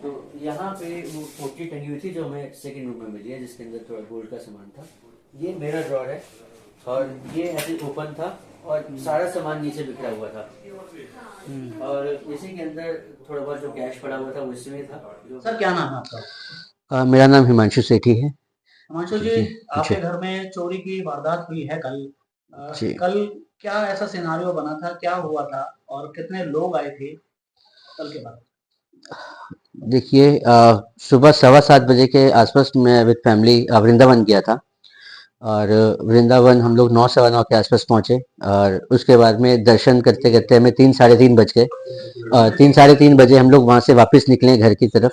तो यहाँ पे वो पोटली टंगी हुई थी जो हमें सेकंड रूम में मिली है, जिसके अंदर थोड़ा गोल्ड का सामान था। ये मेरा ड्रॉर है और ये ऐसे ओपन था और सारा सामान नीचे बिखरा हुआ था। और इसी के अंदर थोड़ा बहुत जो कैश पड़ा हुआ था वो इसमें था। जो सर क्या नाम है आपका? मेरा नाम हिमांशु सेठी है। हिमांशु जी, जी। जी। आपके घर में चोरी की वारदात हुई है कल। जी। कल क्या ऐसा सिनेरियो बना था, क्या हुआ था और कितने लोग आए थे कल के बाद? देखिए, सुबह 7:15 बजे के आसपास मैं विद फैमिली वृंदावन गया था। और वृंदावन हम लोग 9 सवा 9 के आसपास पहुंचे। और उसके बाद में दर्शन करते करते हमें 3 साढ़े 3 बज गए। और 3 साढ़े 3 बजे हम लोग वहां से वापस निकले घर की तरफ।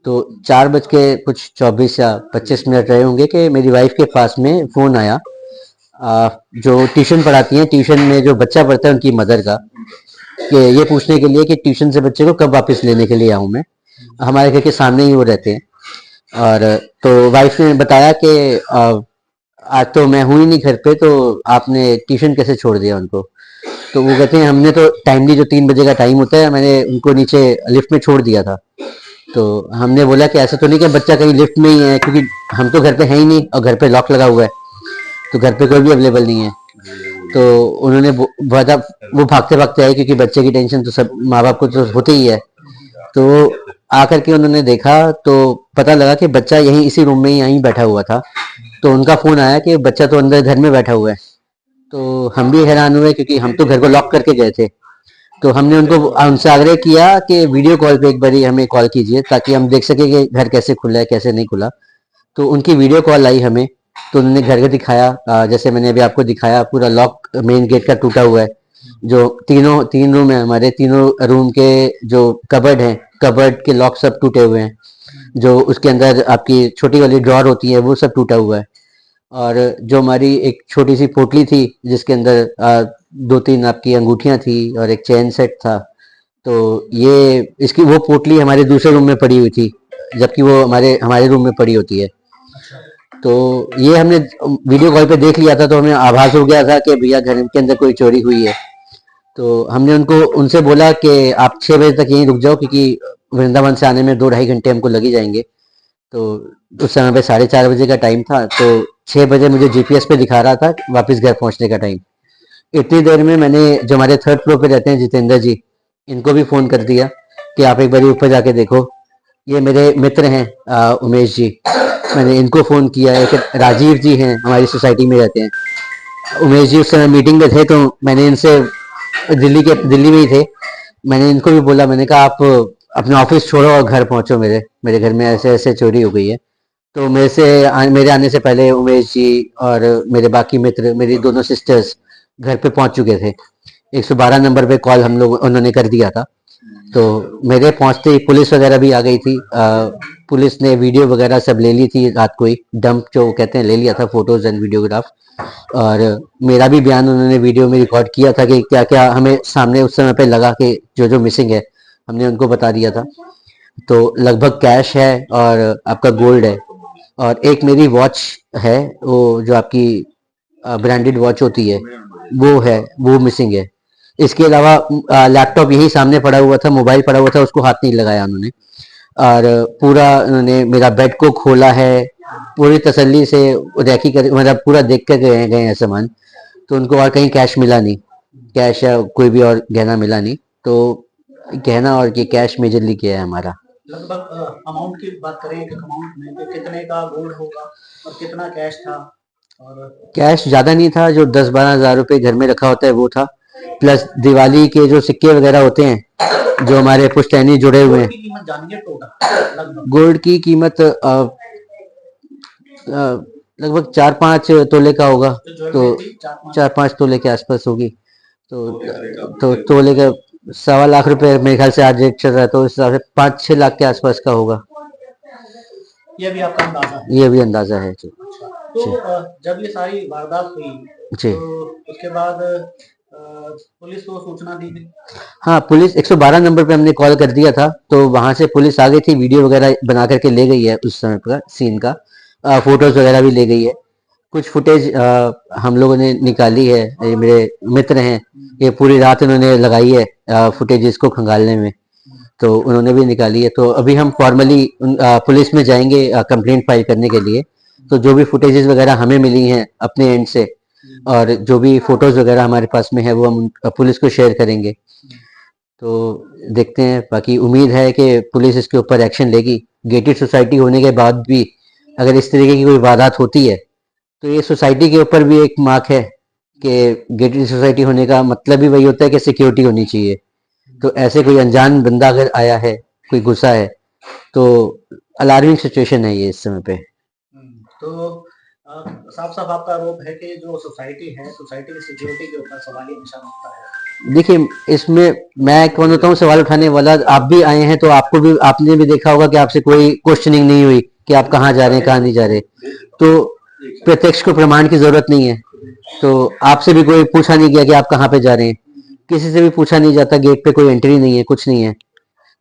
तो 4 बज के कुछ 24 या 25 मिनट रहे होंगे कि मेरी वाइफ के पास में फ़ोन आया, जो ट्यूशन पढ़ाती हैं, ट्यूशन में जो बच्चा पढ़ता है उनकी मदर का, कि ये पूछने के लिए कि ट्यूशन से बच्चे को कब वापस लेने के लिए आऊँ मैं। हमारे घर के सामने ही वो रहते हैं। और तो वाइफ ने बताया कि आज तो मैं हूँ ही नहीं घर पे, तो आपने ट्यूशन कैसे छोड़ दिया उनको। तो वो कहते हैं हमने तो टाइमली जो 3 बजे का टाइम होता है मैंने उनको नीचे लिफ्ट में छोड़ दिया था। तो हमने बोला कि ऐसा तो नहीं कि बच्चा कहीं लिफ्ट में ही है, क्योंकि हम तो घर पे हैं ही नहीं और घर पे लॉक लगा हुआ है, तो घर पे कोई भी अवेलेबल नहीं है। तो उन्होंने वो भागते भागते आए, क्योंकि बच्चे की टेंशन तो सब माँ बाप को तो होती ही है। तो आकर के उन्होंने देखा तो पता लगा कि बच्चा यहीं इसी रूम में ही यहीं बैठा हुआ था। तो उनका फोन आया कि बच्चा तो अंदर घर में बैठा हुआ है। तो हम भी हैरान हुए, क्योंकि हम तो घर को लॉक करके गए थे। तो हमने उनको उनसे आग्रह किया कि वीडियो कॉल पे एक बारी हमें कॉल कीजिए, ताकि हम देख सके कि घर कैसे खुला है कैसे नहीं खुला। तो उनकी वीडियो कॉल आई हमें। तो उन्होंने घर का दिखाया, जैसे मैंने अभी आपको दिखाया, पूरा लॉक मेन गेट का टूटा हुआ है। जो तीन रूम है हमारे, तीनों रूम के जो कबर्ड हैं, कबर्ड के लॉक सब टूटे हुए हैं। जो उसके अंदर आपकी छोटी वाली ड्रॉर होती है वो सब टूटा हुआ है। और जो हमारी एक छोटी सी पोटली थी जिसके अंदर 2-3 आपकी अंगूठियां थी और एक चेन सेट था। तो ये इसकी वो पोटली हमारे दूसरे रूम में पड़ी हुई थी, जबकि वो हमारे हमारे रूम में पड़ी होती है। अच्छा। तो ये हमने वीडियो कॉल पे देख लिया था, तो हमें आभास हो गया था कि भैया घर के अंदर कोई चोरी हुई है। तो हमने उनको उनसे बोला कि आप 6 बजे तक यहीं रुक जाओ, क्योंकि वृंदावन से आने में 2-2.5 घंटे हमको लग ही जाएंगे। तो उस समय पे 4:30 बजे का टाइम था, तो 6 बजे मुझे जीपीएस पे दिखा रहा था वापस घर पहुंचने का टाइम। इतनी देर में मैंने, जो हमारे थर्ड फ्लोर पे रहते हैं जितेंद्र जी, इनको भी फोन कर दिया कि आप एक बार ऊपर जाके देखो। ये मेरे मित्र हैं, उमेश जी। मैंने इनको फोन किया है कि राजीव जी हैं, हमारी सोसाइटी में रहते हैं। उमेश जी उस समय मीटिंग में थे, तो मैंने इनसे, दिल्ली में ही थे, मैंने इनको भी बोला, मैंने कहा आप अपना ऑफिस छोड़ो और घर पहुंचो, मेरे घर में ऐसे ऐसे चोरी हो गई है। तो मेरे आने से पहले उमेश जी और मेरे बाकी मित्र, मेरी दोनों सिस्टर्स घर पे पहुंच चुके थे। 112 नंबर पे कॉल हम लोग उन्होंने कर दिया था। तो मेरे पहुंचते ही पुलिस वगैरह भी आ गई थी। पुलिस ने वीडियो वगैरह सब ले ली थी रात को ही, डंप जो कहते हैं ले लिया था, फोटोज एंड वीडियोग्राफ। और मेरा भी बयान उन्होंने वीडियो में रिकॉर्ड किया था कि क्या क्या हमें सामने उस समय पे लगा कि जो जो मिसिंग है हमने उनको बता दिया था। तो लगभग कैश है और आपका गोल्ड है। और एक मेरी वॉच है, वो जो आपकी ब्रांडेड वॉच होती है, वो है, वो मिसिंग है। इसके अलावा लैपटॉप यही सामने पड़ा हुआ था, मोबाइल पड़ा हुआ था, उसको हाथ नहीं लगाया उन्होंने। और पूरा उन्होंने मेरा बेड को खोला है, पूरी तसल्ली से रैकी कर, मतलब पूरा देख कर गए गए हैं सामान। तो उनको और कहीं कैश मिला नहीं, कैश या कोई भी और गहना मिला नहीं। तो गहना और ये कैश मेजरली किया है हमारा। लगभग अमाउंट की बात करें, एक अमाउंट में तो कितने का गोल्ड होगा और कितना कैश था? और कैश ज्यादा नहीं था, जो 10-12 हजार रुपए घर में रखा होता है वो था, प्लस दिवाली के जो सिक्के वगैरह होते हैं जो हमारे पुश्तैनी जुड़े हुए गोल्ड हैं। की कीमत जानिए टोटल लगभग। गोल्ड की कीमत लगभग 4-5 तोले का होगा। जो तो ज्वेलरी थी चार पाँच। 4-5 तोले के आसपास होगी। तो तोले का 1.25 लाख रुपए मेरे ख्याल से आज रेट चल रहा है, तो इस हिसाब से 5-6 लाख के आसपास का होगा। ये भी आपका अंदाजा है? ये भी अंदाजा है जी। अच्छा। तो जी। जब ये सारी वारदात हुई जी। तो उसके बाद पुलिस को सूचना दी थी? हाँ, पुलिस 112 नंबर पे हमने कॉल कर दिया था, तो वहां से पुलिस आ गई थी, वीडियो वगैरह बना करके ले गई है उस समय का सीन का। फोटोज वगैरह भी ले गई है। कुछ फुटेज हम लोगों ने निकाली है, ये मेरे मित्र हैं, ये पूरी रात इन्होंने लगाई है फुटेज इसको खंगालने में। तो उन्होंने भी निकाली है। तो अभी हम फॉर्मली पुलिस में जाएंगे कंप्लेंट फाइल करने के लिए। तो जो भी फुटेजेस वगैरह हमें मिली हैं अपने एंड से, और जो भी फोटोज वगैरह हमारे पास में है, वो हम पुलिस को शेयर करेंगे। तो देखते हैं, बाकी उम्मीद है कि पुलिस इसके ऊपर एक्शन लेगी। गेटेड सोसाइटी होने के बाद भी अगर इस तरीके की कोई वारदात होती है, तो ये सोसाइटी के ऊपर भी एक मार्क है कि गेटेड सोसाइटी होने का मतलब भी वही होता है कि सिक्योरिटी होनी चाहिए। तो ऐसे कोई अनजान बंदा अगर आया है, कोई घुसा है, तो अलार्मिंग सिचुएशन है ये इस समय पे। तो साफ साफ आपका आरोप है कि जो सोसाइटी है, सोसाइटी की सिक्योरिटी के ऊपर सवालिया निशान उठता है। देखिए, इसमें मैं कौन होता हूँ सवाल उठाने वाला? आप भी आए हैं तो आपको भी, आपने भी देखा होगा कि आपसे कोई क्वेश्चनिंग नहीं हुई कि आप कहाँ जा रहे हैं, कहाँ नहीं जा रहे। तो प्रत्यक्ष को प्रमाण की जरूरत नहीं है। तो आपसे भी कोई पूछा नहीं गया कि आप कहाँ पे जा रहे हैं, किसी से भी पूछा नहीं जाता। गेट पे कोई एंट्री नहीं है, कुछ नहीं है।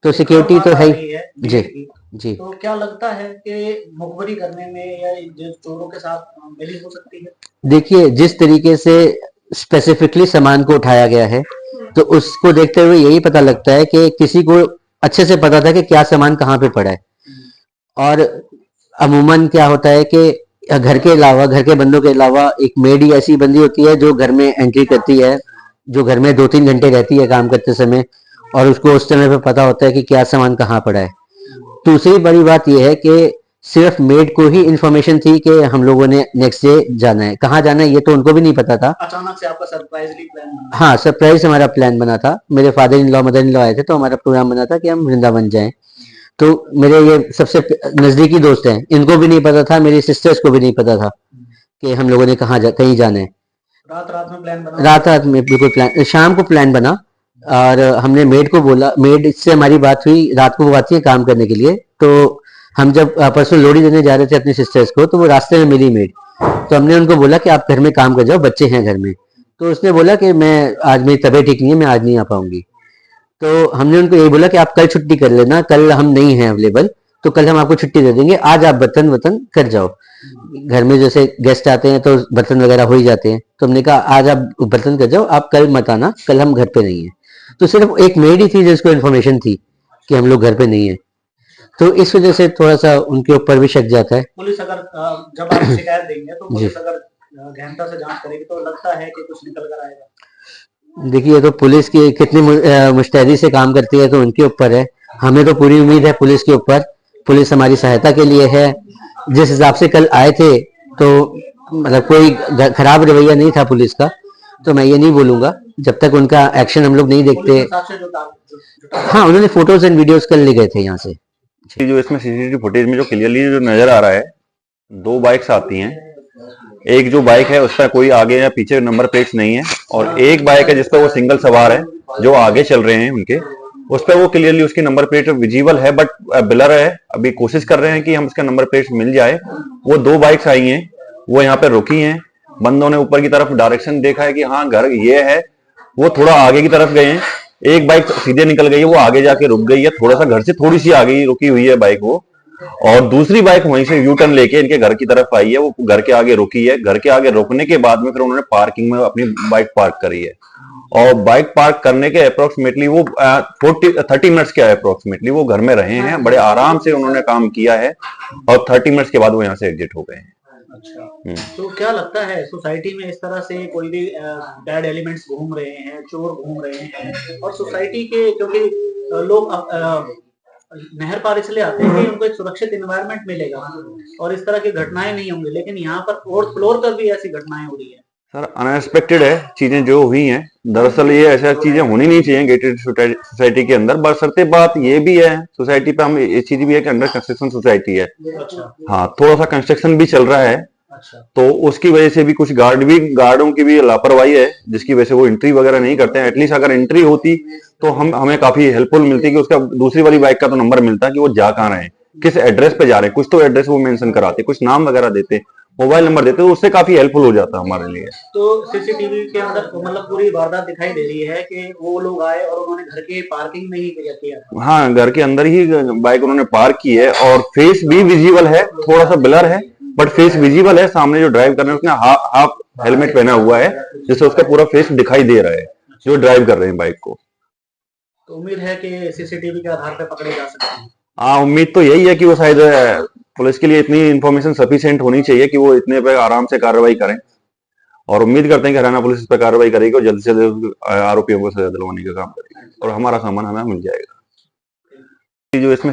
तो सिक्योरिटी तो है ही। जी जी। तो क्या लगता है कि मुखबरी करने में या जो चोरों के साथ मिली हो सकती है? देखिए, जिस तरीके से स्पेसिफिकली सामान को उठाया गया है, तो उसको देखते हुए यही पता लगता है कि किसी को अच्छे से पता था कि क्या सामान कहाँ पे पड़ा है। और अमूमन क्या होता है कि घर के अलावा, घर के बंदों के अलावा, एक मेड ही ऐसी बंदी होती है जो घर में एंट्री करती है, जो घर में 2-3 घंटे रहती है काम करते समय, और उसको उस समय पे पता होता है कि क्या सामान कहाँ पड़ा है। दूसरी बड़ी बात यह है कि सिर्फ मेड को ही इंफॉर्मेशन थी कि हम लोगों ने नेक्स्ट डे जाना है। कहाँ जाना है ये तो उनको भी नहीं पता था। अचानक से आपका सरप्राइजली प्लान बना? हाँ, सरप्राइज हमारा प्लान बना था। मेरे father in law, mother in law आए थे, तो हमारा प्रोग्राम बना था कि हम वृंदावन जाएं। तो मेरे ये सबसे नजदीकी दोस्त हैं, इनको भी नहीं पता था, मेरी सिस्टर्स को भी नहीं पता था कि हम लोगों ने कहीं जाना है। रात रात में प्लान बना? रात रात में बिल्कुल प्लान, शाम को प्लान बना। और हमने मेड को बोला, मेड से हमारी बात हुई, रात को वो आती है काम करने के लिए। तो हम जब परसों लोहड़ी देने जा रहे थे अपनी सिस्टर्स को, तो वो रास्ते में मिली मेड। तो हमने उनको बोला कि आप घर में काम कर जाओ, बच्चे हैं घर में। तो उसने बोला कि मैं आज, मेरी तबीयत ठीक नहीं है, मैं आज नहीं आ पाऊंगी। तो हमने उनको यही बोला कि आप कल छुट्टी कर लेना, कल हम नहीं हैं अवेलेबल, तो कल हम आपको छुट्टी दे देंगे, आज आप बर्तन वर्तन कर जाओ। घर में जैसे गेस्ट आते हैं तो बर्तन वगैरह हो ही जाते हैं। तो हमने कहा आज आप बर्तन कर जाओ, आप कल मत आना, कल हम घर पे नहीं है। तो सिर्फ एक मेड ही थी जिसको इन्फॉर्मेशन थी कि हम लोग घर पे नहीं है। तो इस वजह से थोड़ा सा उनके ऊपर भी शक जाता है। पुलिस अगर जब आप शिकायत देंगे तो पुलिस अगर गहनता से जांच करेगी तो लगता है कि कुछ निकल कर आएगा। देखिए, तो पुलिस की कितनी मुस्तैदी से काम करती है तो उनके ऊपर है। हमें तो पूरी उम्मीद है पुलिस के ऊपर। पुलिस हमारी सहायता के लिए है। जिस हिसाब से कल आए थे, तो मतलब कोई खराब रवैया नहीं था पुलिस का। तो मैं ये नहीं बोलूंगा जब तक उनका एक्शन हम लोग नहीं देखते। हाँ, उन्होंने फोटोज एंड वीडियोस कल ले गए थे यहाँ से। जो इसमें सीसीटीवी फुटेज में जो क्लियरली जो नजर आ रहा है, 2 बाइक्स आती हैं। एक जो बाइक है उस पर कोई आगे या पीछे नंबर प्लेट्स नहीं है, और एक बाइक है जिसपे वो सिंगल सवार है जो आगे चल रहे हैं उनके, उस पर वो क्लियरली उसकी नंबर प्लेट विजिबल है, बट ब्लर है। अभी कोशिश कर रहे हैं कि हम उसका नंबर प्लेट मिल जाए। वो 2 बाइक्स आई हैं, वो यहाँ पे रुकी हैं। बंदों ने ऊपर की तरफ डायरेक्शन देखा है कि हाँ घर ये है, वो थोड़ा आगे की तरफ गए हैं। एक बाइक सीधे निकल गई है, वो आगे जाके रुक गई है, थोड़ा सा घर से थोड़ी सी आगे रुकी हुई है बाइक वो। और दूसरी बाइक वहीं से यू टर्न लेके इनके घर की तरफ आई है, वो घर के आगे रुकी है। घर के आगे रुकने के बाद में फिर उन्होंने पार्किंग में अपनी बाइक पार्क करी है। और बाइक पार्क करने के अप्रोक्सीमेटली वो 30 मिनट्स के अप्रोक्सीमेटली वो घर में रहे हैं। बड़े आराम से उन्होंने काम किया है, और 30 मिनट्स के बाद वो यहाँ से एग्जिट हो गए हैं। अच्छा, तो क्या लगता है सोसाइटी में इस तरह से कोई भी बैड एलिमेंट्स घूम रहे हैं, चोर घूम रहे हैं, और सोसाइटी के, क्योंकि लोग नहर पार इसलिए आते हैं कि उनको एक सुरक्षित एनवायरनमेंट मिलेगा और इस तरह की घटनाएं नहीं होंगी, लेकिन यहाँ पर फोर्थ फ्लोर पर भी ऐसी घटनाएं हो रही है। सर, अनएक्सपेक्टेड है चीजें जो हुई हैं। दरअसल ये ऐसा चीजें होनी नहीं चाहिए गेटेड सोसाइटी के अंदर। बशर्ते बात ये भी है सोसाइटी पे, हम ये चीज भी है कि अंडर कंस्ट्रक्शन सोसाइटी है। अच्छा। हाँ, थोड़ा सा कंस्ट्रक्शन भी चल रहा है। अच्छा। तो उसकी वजह से भी कुछ गार्डों की भी लापरवाही है, जिसकी वजह से वो एंट्री वगैरह नहीं करते हैं। एटलीस्ट अगर एंट्री होती तो हमें काफी हेल्पफुल मिलती कि उसका दूसरी वाली बाइक का तो नंबर मिलता कि वो जा कहाँ रहे हैं, किस एड्रेस पे जा रहे हैं। कुछ तो एड्रेस वो मेंशन कराते, कुछ नाम वगैरह देते, मोबाइल नंबर देते, तो उससे काफी हेल्पफुल हो जाता हमारे लिए। तो सीसीटीवी के अंदर मतलब पूरी वारदात दिखाई दे रही है कि वो लोग आए और उन्होंने घर के पार्किंग में ही किया। हाँ, घर के अंदर ही बाइक उन्होंने पार्क की है, और फेस भी विजिबल है, थोड़ा सा ब्लर है बट फेस विजिबल है। सामने जो ड्राइव कर रहे हैं उसने हाफ हेलमेट पहना हुआ है, जिससे उसका पूरा फेस दिखाई दे रहा है जो ड्राइव कर रहे हैं बाइक को। तो उम्मीद है कि सीसीटीवी के आधार पर पकड़े जा सकते हैं। हाँ, उम्मीद तो यही है कि वो शायद पुलिस के लिए इतनी इन्फॉर्मेशन सफिशिएंट होनी चाहिए कि वो इतने पे आराम से कार्रवाई करें, और उम्मीद करते हैं कि हरियाणा पुलिस इस पर कार्रवाई करेगी और जल्द से जल्द आरोपियों को सजा दिलवाने का काम करेगी और हमारा सामान हमें मिल जाएगा। जो इसमें